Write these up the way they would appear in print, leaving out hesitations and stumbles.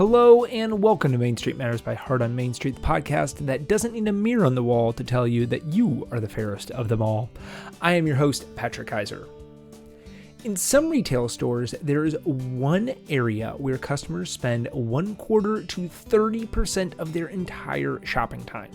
Hello and welcome to Main Street Matters by Heart on Main Street, the podcast that doesn't need a mirror on the wall to tell you that you are the fairest of them all. I am your host, Patrick Keiser. In some retail stores, there is one area where customers spend 1/4 to 30% of their entire shopping time.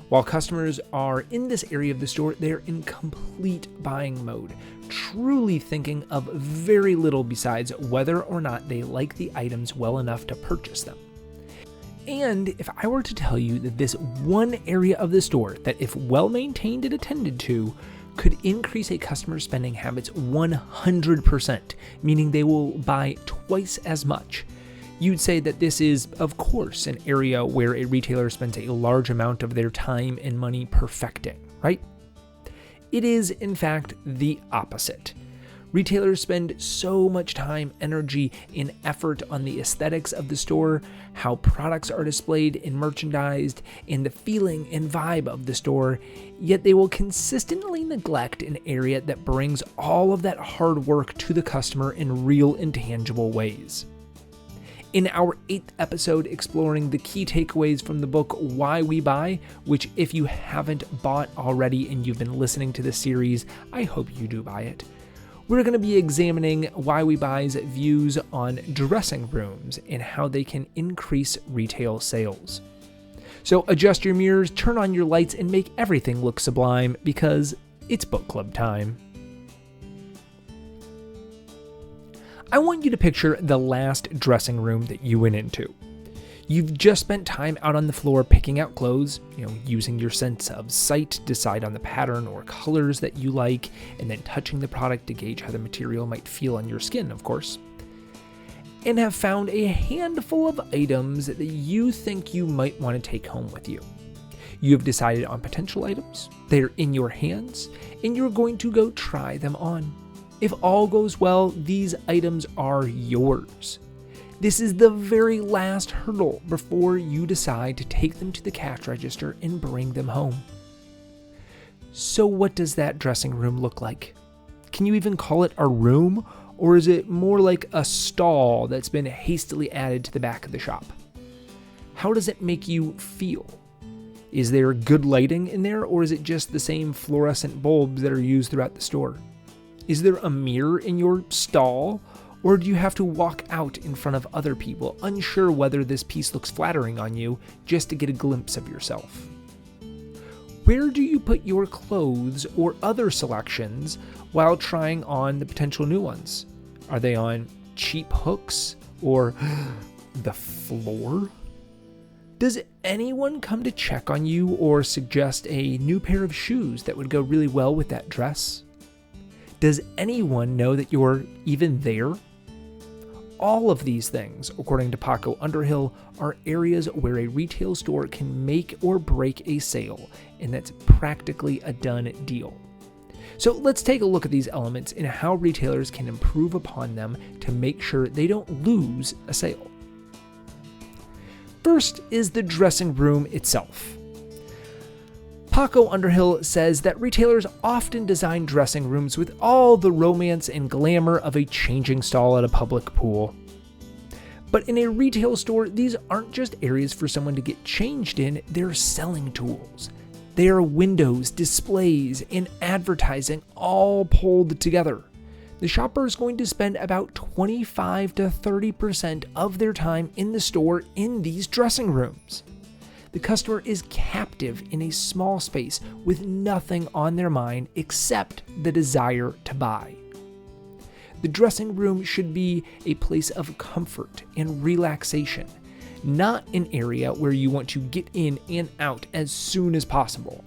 While customers are in this area of the store, they're in complete buying mode, truly thinking of very little besides whether or not they like the items well enough to purchase them. And if I were to tell you that this one area of the store that, if well maintained and attended to, could increase a customer's spending habits 100%, meaning they will buy twice as much, you'd say that this is, of course, an area where a retailer spends a large amount of their time and money perfecting, right? It is, in fact, the opposite. Retailers spend so much time, energy, and effort on the aesthetics of the store, how products are displayed and merchandised, and the feeling and vibe of the store, yet they will consistently neglect an area that brings all of that hard work to the customer in real and tangible ways. In our 8th episode exploring the key takeaways from the book Why We Buy, which if you haven't bought already and you've been listening to this series, I hope you do buy it. We're going to be examining Why We Buy's views on dressing rooms and how they can increase retail sales. So adjust your mirrors, turn on your lights, and make everything look sublime because it's book club time. I want you to picture the last dressing room that you went into. You've just spent time out on the floor picking out clothes, using your sense of sight to decide on the pattern or colors that you like, and then touching the product to gauge how the material might feel on your skin, of course. And have found a handful of items that you think you might want to take home with you. You have decided on potential items, they're in your hands, and you're going to go try them on. If all goes well, these items are yours. This is the very last hurdle before you decide to take them to the cash register and bring them home. So what does that dressing room look like? Can you even call it a room, or is it more like a stall that's been hastily added to the back of the shop? How does it make you feel? Is there good lighting in there, or is it just the same fluorescent bulbs that are used throughout the store? Is there a mirror in your stall, or do you have to walk out in front of other people, unsure whether this piece looks flattering on you, just to get a glimpse of yourself? Where do you put your clothes or other selections while trying on the potential new ones? Are they on cheap hooks or the floor? Does anyone come to check on you or suggest a new pair of shoes that would go really well with that dress? Does anyone know that you're even there? All of these things, according to Paco Underhill, are areas where a retail store can make or break a sale, and that's practically a done deal. So let's take a look at these elements and how retailers can improve upon them to make sure they don't lose a sale. First is the dressing room itself. Paco Underhill says that retailers often design dressing rooms with all the romance and glamour of a changing stall at a public pool. But in a retail store, these aren't just areas for someone to get changed in, they're selling tools. They are windows, displays, and advertising all pulled together. The shopper is going to spend about 25 to 30% of their time in the store in these dressing rooms. The customer is captive in a small space with nothing on their mind except the desire to buy. The dressing room should be a place of comfort and relaxation, not an area where you want to get in and out as soon as possible.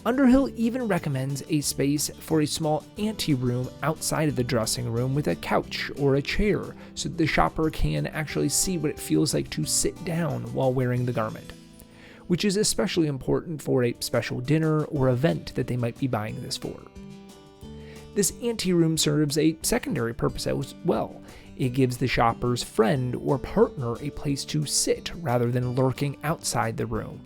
Underhill even recommends a space for a small anteroom outside of the dressing room with a couch or a chair so that the shopper can actually see what it feels like to sit down while wearing the garment, which is especially important for a special dinner or event that they might be buying this for. This anteroom serves a secondary purpose as well. It gives the shopper's friend or partner a place to sit rather than lurking outside the room.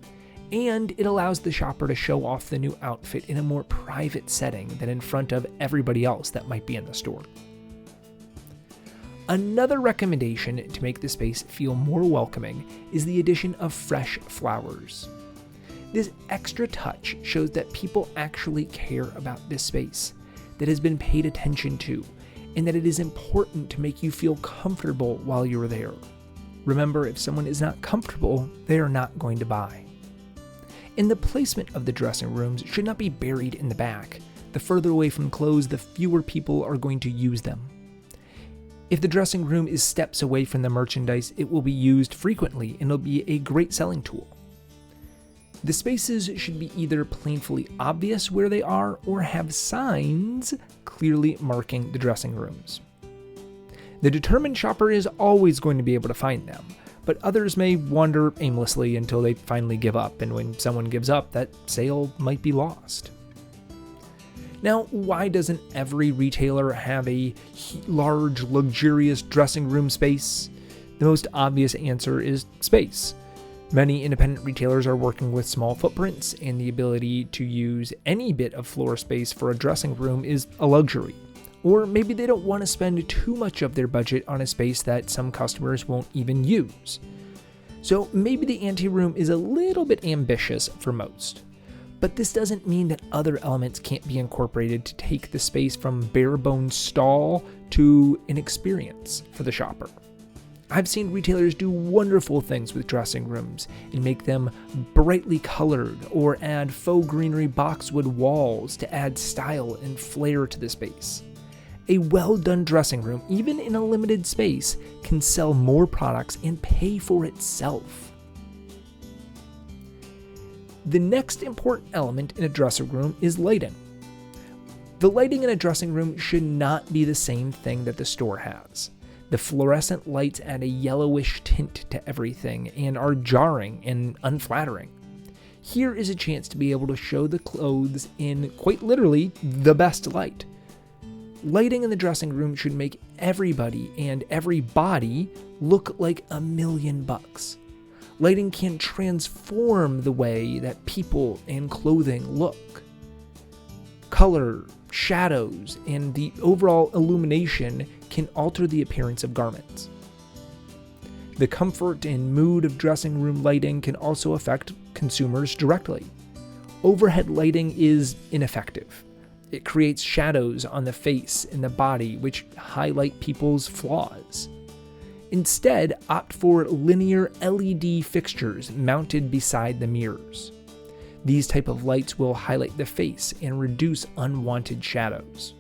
And it allows the shopper to show off the new outfit in a more private setting than in front of everybody else that might be in the store. Another recommendation to make the space feel more welcoming is the addition of fresh flowers. This extra touch shows that people actually care about this space, that has been paid attention to, and that it is important to make you feel comfortable while you're there. Remember, if someone is not comfortable, they are not going to buy. And the placement of the dressing rooms should not be buried in the back. The further away from clothes, the fewer people are going to use them. If the dressing room is steps away from the merchandise, it will be used frequently and it'll be a great selling tool. The spaces should be either painfully obvious where they are or have signs clearly marking the dressing rooms. The determined shopper is always going to be able to find them, but others may wander aimlessly until they finally give up, and when someone gives up, that sale might be lost. Now, why doesn't every retailer have a large, luxurious dressing room space? The most obvious answer is space. Many independent retailers are working with small footprints, and the ability to use any bit of floor space for a dressing room is a luxury. Or maybe they don't want to spend too much of their budget on a space that some customers won't even use. So maybe the anteroom is a little bit ambitious for most. But this doesn't mean that other elements can't be incorporated to take the space from bare-bones stall to an experience for the shopper. I've seen retailers do wonderful things with dressing rooms and make them brightly colored or add faux greenery boxwood walls to add style and flair to the space. A well-done dressing room, even in a limited space, can sell more products and pay for itself. The next important element in a dressing room is lighting. The lighting in a dressing room should not be the same thing that the store has. The fluorescent lights add a yellowish tint to everything and are jarring and unflattering. Here is a chance to be able to show the clothes in, quite literally, the best light. Lighting in the dressing room should make everybody and every body look like $1,000,000. Lighting can transform the way that people and clothing look. Color, shadows, and the overall illumination can alter the appearance of garments. The comfort and mood of dressing room lighting can also affect consumers directly. Overhead lighting is ineffective. It creates shadows on the face and the body which highlight people's flaws. Instead, opt for linear LED fixtures mounted beside the mirrors. These type of lights will highlight the face and reduce unwanted shadows.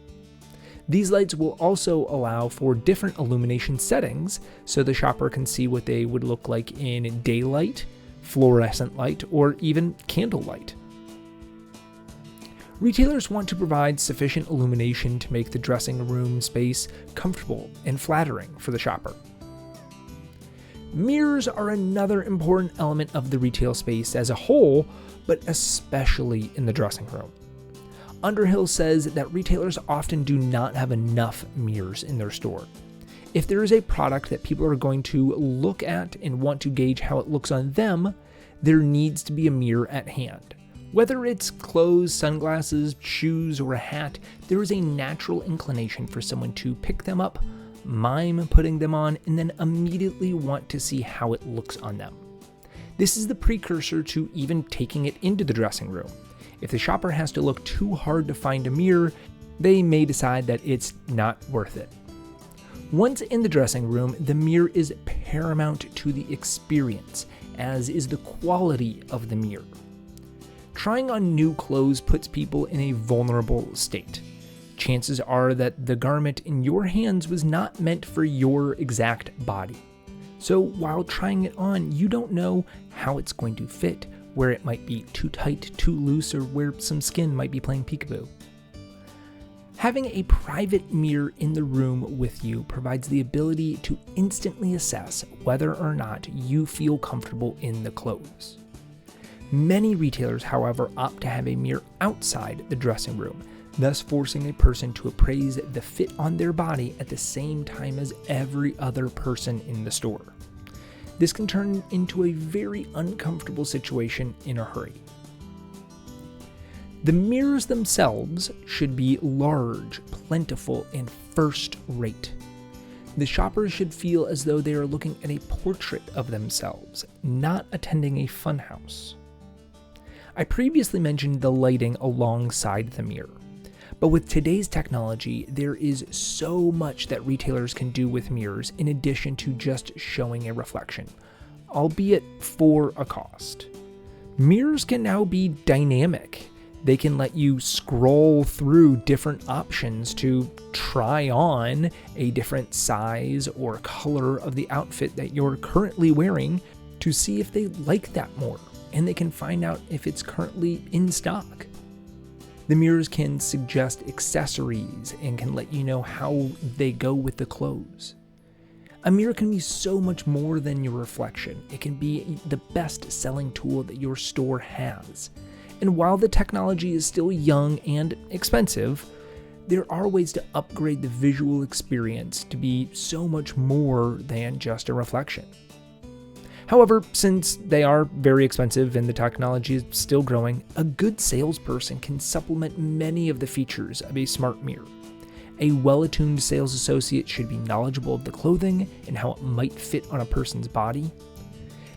These lights will also allow for different illumination settings so the shopper can see what they would look like in daylight, fluorescent light, or even candlelight. Retailers want to provide sufficient illumination to make the dressing room space comfortable and flattering for the shopper. Mirrors are another important element of the retail space as a whole, but especially in the dressing room. Underhill says that retailers often do not have enough mirrors in their store. If there is a product that people are going to look at and want to gauge how it looks on them, there needs to be a mirror at hand. Whether it's clothes, sunglasses, shoes, or a hat, there is a natural inclination for someone to pick them up, mime putting them on, and then immediately want to see how it looks on them. This is the precursor to even taking it into the dressing room. If the shopper has to look too hard to find a mirror, they may decide that it's not worth it. Once in the dressing room, the mirror is paramount to the experience, as is the quality of the mirror. Trying on new clothes puts people in a vulnerable state. Chances are that the garment in your hands was not meant for your exact body. So while trying it on, you don't know how it's going to fit, where it might be too tight, too loose, or where some skin might be playing peekaboo. Having a private mirror in the room with you provides the ability to instantly assess whether or not you feel comfortable in the clothes. Many retailers, however, opt to have a mirror outside the dressing room, thus forcing a person to appraise the fit on their body at the same time as every other person in the store. This can turn into a very uncomfortable situation in a hurry. The mirrors themselves should be large, plentiful, and first-rate. The shoppers should feel as though they are looking at a portrait of themselves, not attending a funhouse. I previously mentioned the lighting alongside the mirror, but with today's technology, there is so much that retailers can do with mirrors in addition to just showing a reflection, albeit for a cost. Mirrors can now be dynamic. They can let you scroll through different options to try on a different size or color of the outfit that you're currently wearing to see if they like that more, and they can find out if it's currently in stock. The mirrors can suggest accessories and can let you know how they go with the clothes. A mirror can be so much more than your reflection. It can be the best-selling tool that your store has. And while the technology is still young and expensive, there are ways to upgrade the visual experience to be so much more than just a reflection. However, since they are very expensive and the technology is still growing, a good salesperson can supplement many of the features of a smart mirror. A well-attuned sales associate should be knowledgeable of the clothing and how it might fit on a person's body.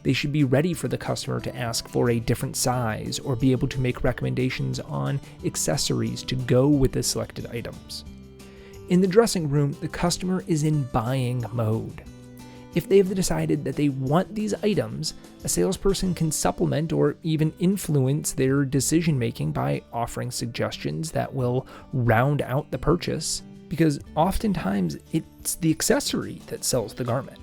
They should be ready for the customer to ask for a different size or be able to make recommendations on accessories to go with the selected items. In the dressing room, the customer is in buying mode. If they've decided that they want these items, a salesperson can supplement or even influence their decision-making by offering suggestions that will round out the purchase, because oftentimes it's the accessory that sells the garment.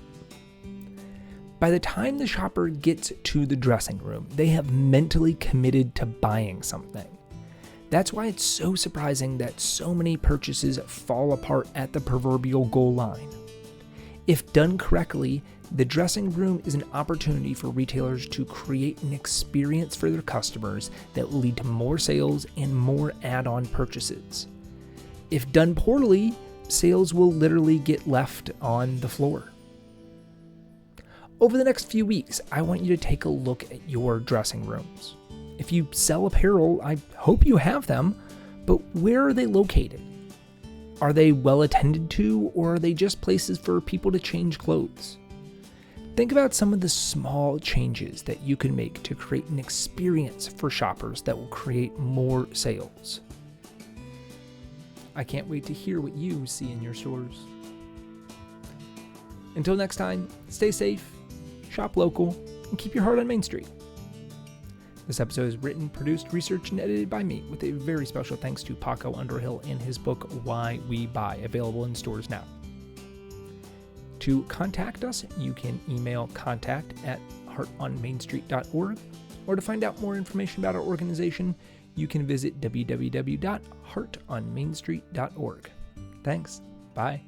By the time the shopper gets to the dressing room, they have mentally committed to buying something. That's why it's so surprising that so many purchases fall apart at the proverbial goal line. If done correctly, the dressing room is an opportunity for retailers to create an experience for their customers that will lead to more sales and more add-on purchases. If done poorly, sales will literally get left on the floor. Over the next few weeks, I want you to take a look at your dressing rooms. If you sell apparel, I hope you have them, but where are they located? Are they well attended to, or are they just places for people to change clothes? Think about some of the small changes that you can make to create an experience for shoppers that will create more sales. I can't wait to hear what you see in your stores. Until next time, stay safe, shop local, and keep your heart on Main Street. This episode is written, produced, researched, and edited by me, with a very special thanks to Paco Underhill and his book, Why We Buy, available in stores now. To contact us, you can email contact@heartonmainstreet.org, or to find out more information about our organization, you can visit www.heartonmainstreet.org. Thanks. Bye.